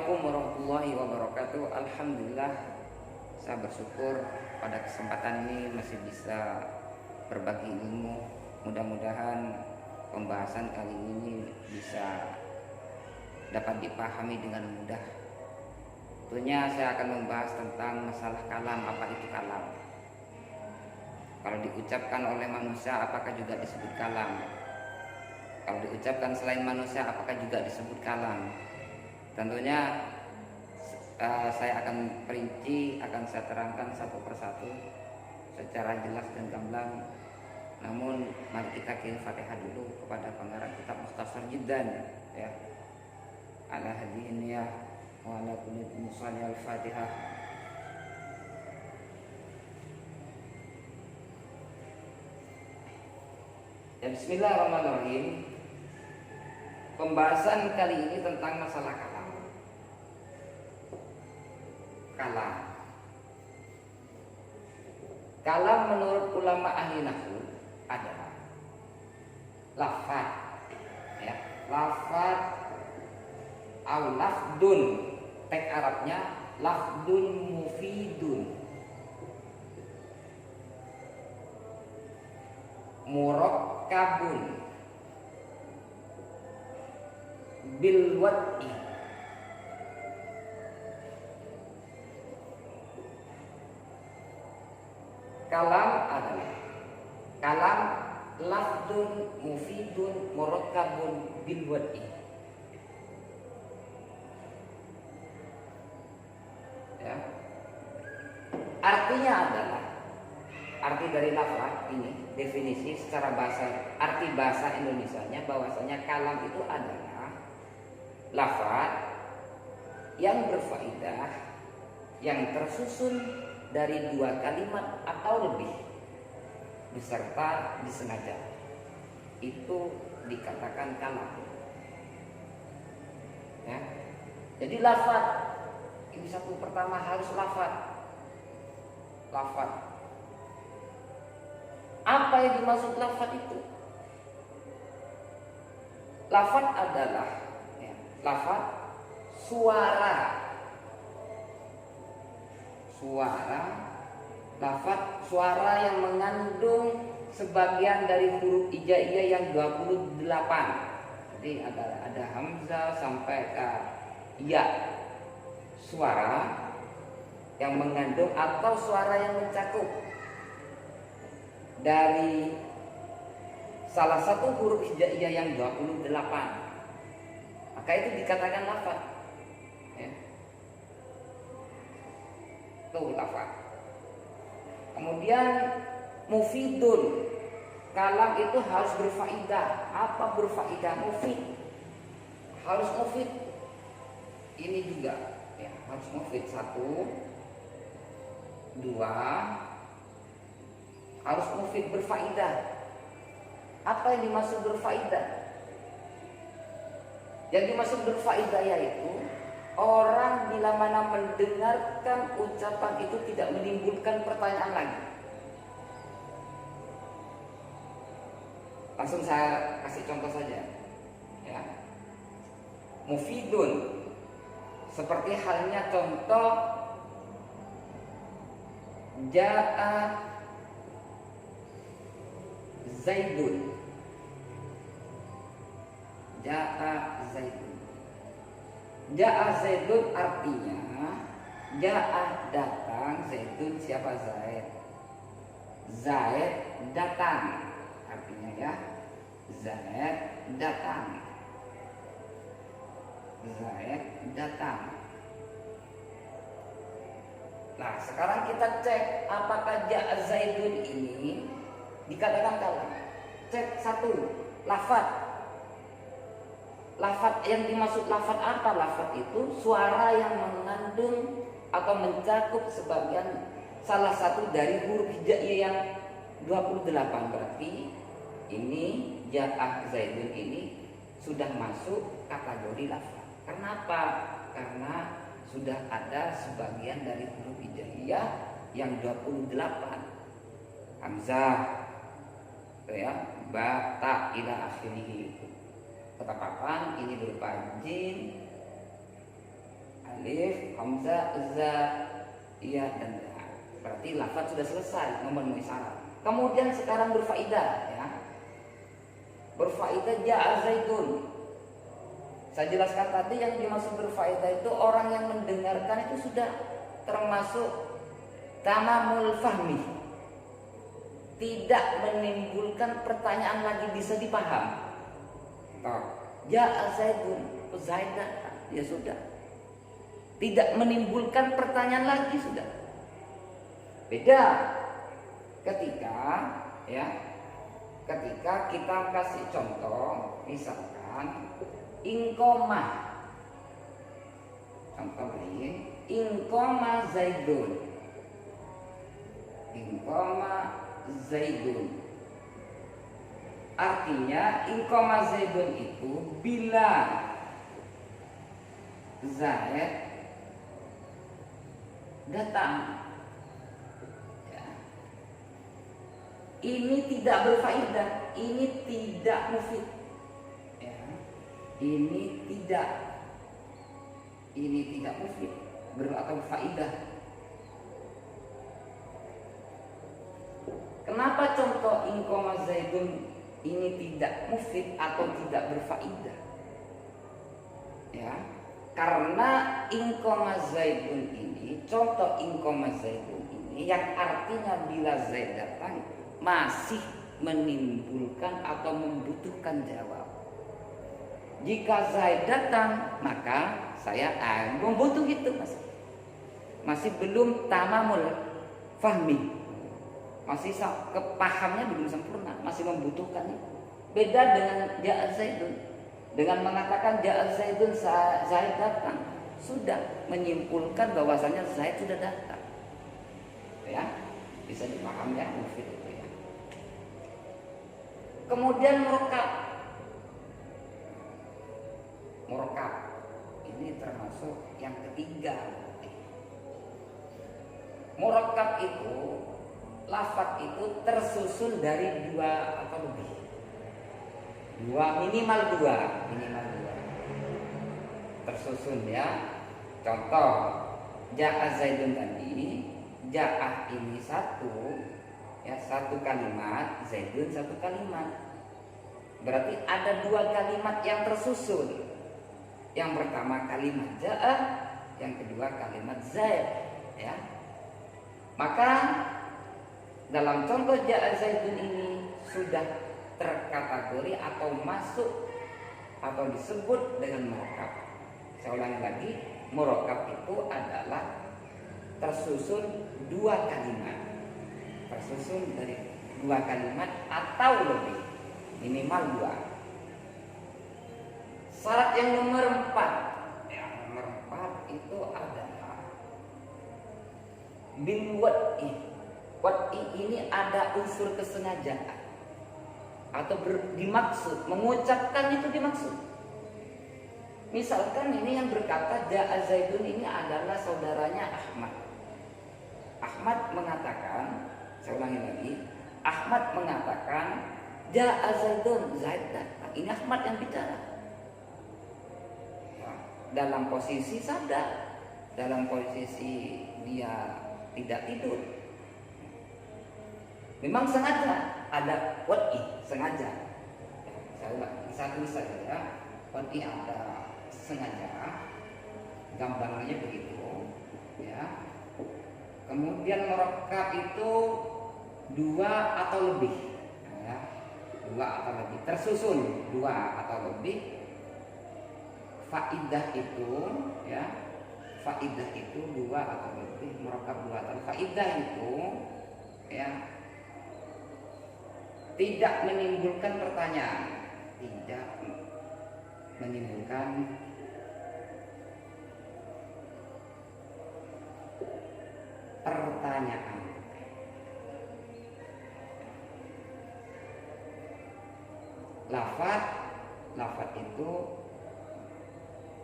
Assalamualaikum warahmatullahi wabarakatuh. Alhamdulillah, saya bersyukur pada kesempatan ini masih bisa berbagi ilmu. Mudah-mudahan pembahasan kali ini bisa dapat dipahami dengan mudah. Tentunya saya akan membahas tentang masalah kalam. Apa itu kalam? Kalau diucapkan oleh manusia, apakah juga disebut kalam? Kalau diucapkan selain manusia, apakah juga disebut kalam? Tentunya saya akan perinci, akan saya terangkan satu persatu secara jelas dan gamblang. Namun mari kita kirim Fatihah dulu kepada pengarang kitab Mukhtasar Jiddan, ya. Ala hadihin ya wa ala kulli musalli al-Fatihah. Ya, bismillahirrahmanirrahim. Pembahasan kali ini tentang masalah kalam. Kalam menurut ulama ahli nahwu adalah lafaz, ya, lafaz au lafdun, teks Arabnya lafdun mufidun, murakkabun bil wad'i, kalam adalah kalam lafdun mufidun murakkabun bil wad'i, ya. Artinya adalah, arti dari lafaz ini, definisi secara bahasa, arti bahasa Indonesianya bahwasanya kalam itu adalah lafaz yang berfaedah, yang tersusun dari dua kalimat atau lebih beserta disengaja, itu dikatakan kalam, ya. Jadi lafaz ini satu pertama harus lafaz. Apa yang dimaksud lafaz itu? Lafaz adalah, ya, lafaz lafaz suara yang mengandung sebagian dari huruf hijaiyah yang 28. Jadi ada hamzah sampai ke ya. Suara yang mengandung atau suara yang mencakup dari salah satu huruf hijaiyah yang 28, maka itu dikatakan lafaz, ya. Itu lafaz. Kemudian mufidun, kalam itu harus berfaedah. Apa berfaedah? Mufid, harus mufid. Ini juga, ya, harus mufid. 1, 2, harus mufid, berfaedah. Apa yang dimaksud berfaedah? Yang dimaksud berfaedah yaitu orang bila mana mendengarkan ucapan itu tidak menimbulkan pertanyaan lagi. Langsung saya kasih contoh saja, ya. Mufidun, seperti halnya contoh Ja'a Zaidun. Ja'a Zaidun. Ja'a Zaidun artinya Ja'a datang, Zaidun siapa? Zaid. Zaid datang, artinya, ya, Zaid datang. Zaid datang. Nah, sekarang kita cek apakah Ja'a Zaidun ini dikatakan kalam. Cek 1, lafaz. Lafaz yang dimaksud lafaz apa? Lafaz itu suara yang mengandung atau mencakup sebagian salah satu dari huruf hijaiyah yang 28. Berarti ini Ja'a Zaidun ini sudah masuk kategori lafaz. Kenapa? Karena sudah ada sebagian dari huruf hijaiyah yang 28. Hamzah, ya, ba, ta, ila akhirih. Ketepatan ini berupa jim, hamzah, za, iya dan da. Berarti lafaz sudah selesai memenuhi syarat. Kemudian sekarang berfaedah ya. Berfaedah ja'a zaidun. Saya jelaskan tadi yang dimaksud berfaedah itu orang yang mendengarkan itu sudah termasuk tamamul fahmi. Tidak menimbulkan pertanyaan lagi, bisa dipaham. Ja'a zaidun, Zaid datang, ya sudah. Tidak menimbulkan pertanyaan lagi, sudah. Beda ketika ya, ketika kita kasih contoh, misalkan ingkomah, contoh lain, ingkomah zaidun, ingkomah zaidun. Artinya ingkomah zaidun itu bila Zaid datang. Ya. Ini tidak berfaedah, ini tidak mufid. Ya. Ini tidak mufid atau berfaedah. Kenapa contoh ingkomah zaidun ini tidak mufid atau tidak berfaedah? Ya. Karena ingkomah zaidun ini, contoh ingkomah zaidun ini yang artinya bila Zaid datang masih menimbulkan atau membutuhkan jawab. Jika Zaid datang maka saya membutuh itu, masih belum tamamul fahmi, masih kepahamnya belum sempurna, masih membutuhkan. Beda dengan ja'a zaidun. Dengan mengatakan ja'a zaidun, Zaid datang, sudah menyimpulkan bahwasanya Zaid sudah datang. Ya, bisa dipahami ya, mufid itu ya. Kemudian murakab. Murakab ini termasuk yang ketiga. Murakab itu, lafaz itu tersusun dari dua atau lebih. Minimal dua tersusun ya. Contoh ja'a zaidun tadi, ja'ah ini satu ya, satu kalimat, zaidun satu kalimat. Berarti ada dua kalimat yang tersusun. Yang pertama kalimat ja'ah, yang kedua kalimat zaid ya. Maka dalam contoh ja'a zaidun ini sudah terkategori atau masuk atau disebut dengan murakab. Saya ulangi lagi, murakab itu adalah tersusun dua kalimat, tersusun dari dua kalimat atau lebih, minimal dua. Syarat yang nomor 4, itu adalah bil wad'i. Wad'i ini ada unsur kesengajaan atau dimaksud, mengucapkan itu dimaksud. Misalkan ini yang berkata ja'a zaidun ini adalah saudaranya Ahmad. Ahmad mengatakan, saya ulangi lagi, Ahmad mengatakan ja'a zaidun, Zaid datang. Ini Ahmad yang bicara. Dalam posisi sadar, dalam posisi dia tidak tidur. Memang sengaja ada wad'i, sengaja. Saya ulangi satu saja ya. Wad'i ada sengaja, gambarannya begitu ya. Kemudian murakab itu dua atau lebih ya. Dua atau lebih, tersusun dua atau lebih. Faidah itu ya, faidah itu dua atau lebih, murakab dua atau lebih. Faidah itu ya tidak menimbulkan pertanyaan, tidak menimbulkan pertanyaan. Lafaz itu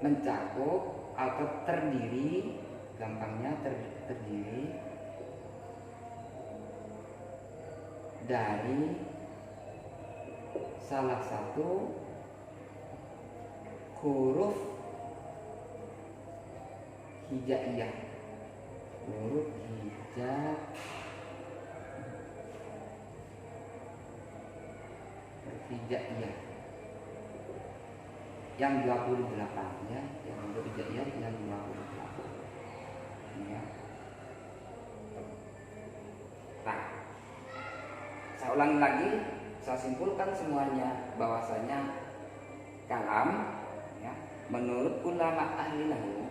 mencakup atau terdiri, gampangnya terdiri dari salah satu huruf hijaiyah, huruf hijaiyah yang 28 ya, yang huruf hijaiyah yang 28 ya. Nah, saya ulangi lagi, saya simpulkan semuanya bahwasanya kalam ya, menurut ulama ahli nahwu,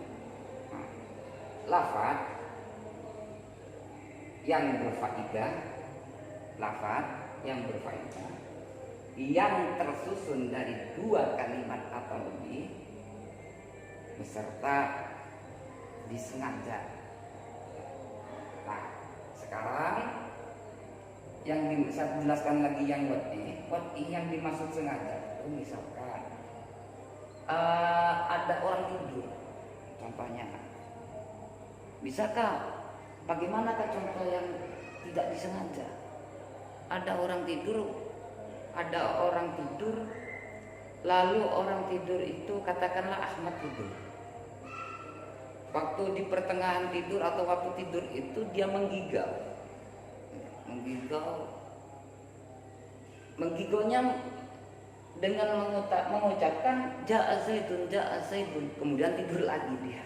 lafaz yang berfaedah, lafaz yang berfaedah yang tersusun dari 2 kalimat atau lebih beserta disengaja. Nah, sekarang yang saya jelaskan lagi yang wati yang dimaksud sengaja. Misalkan ada orang tidur, contohnya. Bisakah? Bagaimanakah contoh yang tidak disengaja? Ada orang tidur, lalu orang tidur itu katakanlah Ahmad tidur. Waktu di pertengahan tidur atau waktu tidur itu dia menggigaunya dengan mengucapkan ja'a zaidun, kemudian tidur lagi dia.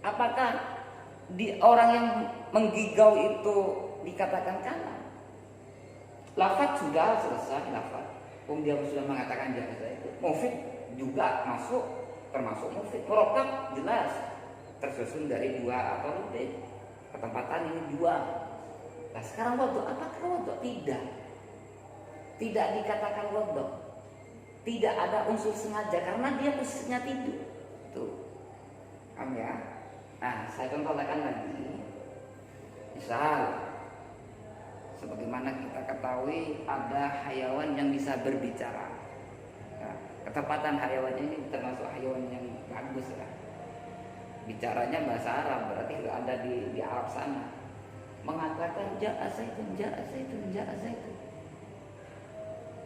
Apakah orang yang menggigau itu dikatakan kalam? Lafaz sudah selesai, lafaz. Dia sudah mengatakan ja'a zaidun. Mufid juga termasuk mufid. Murakkab jelas tersusun dari 2 atau lebih. Ketempatan ini 2. Nah, sekarang wadhu, apakah wadhu? Tidak dikatakan wadhu. Tidak ada unsur sengaja karena dia posisinya tidur. Tuh. Paham ya? Nah, saya contohkan lagi. Misal, sebagaimana kita ketahui ada hayawan yang bisa berbicara. Nah, ketepatan hayawan ini termasuk hayawan yang bagus lah. Bicaranya bahasa Arab, berarti ada di Arab sana. Mengatakan ja'a zaidun.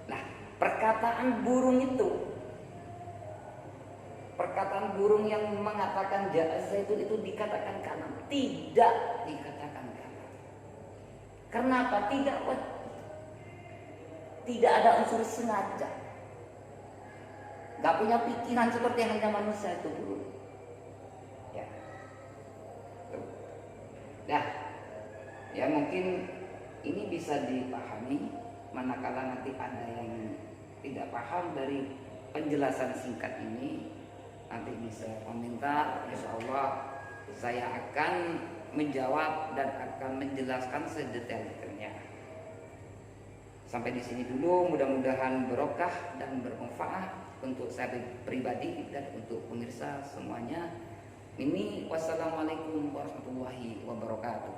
Nah, perkataan burung yang mengatakan ja'a zaidun itu dikatakan kalam, tidak dikatakan kalam. Kenapa? Tidak ada unsur sengaja. Gak punya pikiran seperti yang hanya manusia itu dulu. Ya. Nah, ya mungkin ini bisa dipahami manakala nanti ada yang tidak paham dari penjelasan singkat ini, nanti bisa komentar. Insyaallah saya akan menjawab dan akan menjelaskan sedetail-detailnya. Sampai di sini dulu, mudah-mudahan barokah dan bermanfaat untuk saya pribadi dan untuk pemirsa semuanya. Ini wassalamualaikum warahmatullahi wabarakatuh.